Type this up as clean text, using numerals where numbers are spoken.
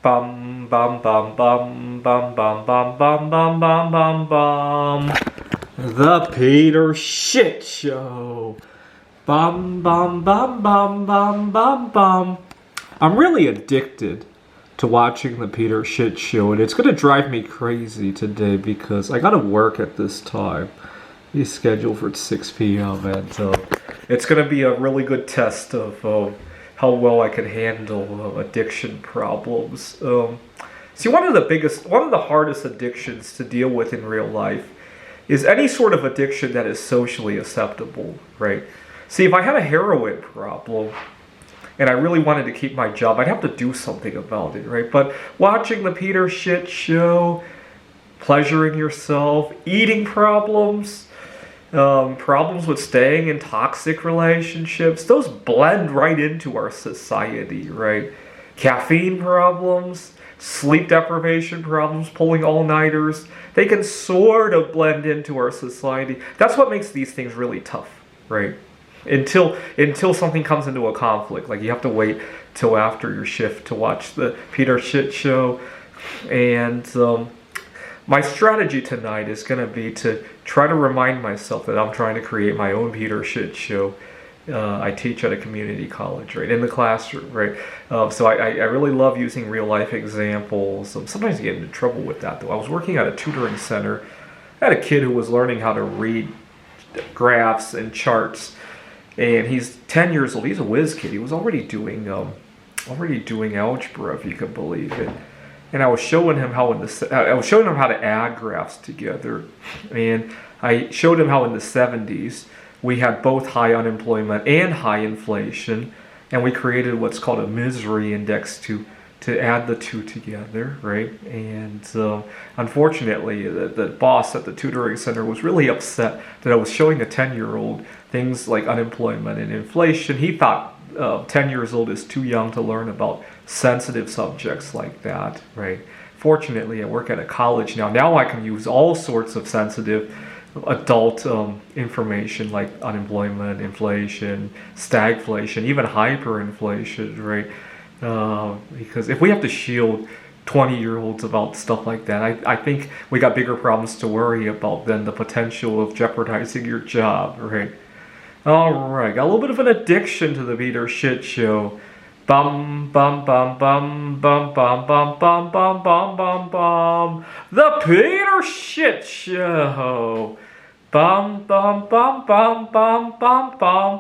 Bum bum bum bum bum bum bum bum bum bum bum bum. The Peter Shit Show. Bum bum bum bum bum bum bum. I'm really addicted to watching the Peter Shit Show, and it's gonna drive me crazy today because I gotta work at this time. He's scheduled for 6 p.m. and it's gonna be a really good test of how well I can handle addiction problems. See, one of the hardest addictions to deal with in real life is any sort of addiction that is socially acceptable, right? See, if I had a heroin problem and I really wanted to keep my job, I'd have to do something about it, right? But watching the Peter Shit Show, pleasuring yourself, eating problems, problems with staying in toxic relationships, those blend right into our society, right? Caffeine problems, sleep deprivation problems, pulling all-nighters, they can sort of blend into our society. That's what makes these things really tough, right? Until something comes into a conflict, like you have to wait till after your shift to watch the Peter Shit Show. And my strategy tonight is going to be to try to remind myself that I'm trying to create my own Peter Shit Show. I teach at a community college, right, in the classroom, right? So I really love using real life examples. Sometimes I get into trouble with that, though. I was working at a tutoring center. I had a kid who was learning how to read graphs and charts, and he's 10 years old. He's a whiz kid. He was already doing algebra, if you can believe it. And I was showing him how to add graphs together, and I showed him how in the 70s we had both high unemployment and high inflation, and we created what's called a misery index to add the two together, right? And unfortunately, the boss at the tutoring center was really upset that I was showing a 10-year-old things like unemployment and inflation. He thought 10 years old is too young to learn about sensitive subjects like that, right? Fortunately, I work at a college now. Now I can use all sorts of sensitive adult information like unemployment, inflation, stagflation, even hyperinflation, right? Because if we have to shield 20-year-olds about stuff like that, I think we got bigger problems to worry about than the potential of jeopardizing your job, right? All right, got a little bit of an addiction to the Peter Shit Show. Bum bum bum bum bum bum bum bum bum bum bum bum. The Peter Shit Show. Bum bum bum bum bum bum bum.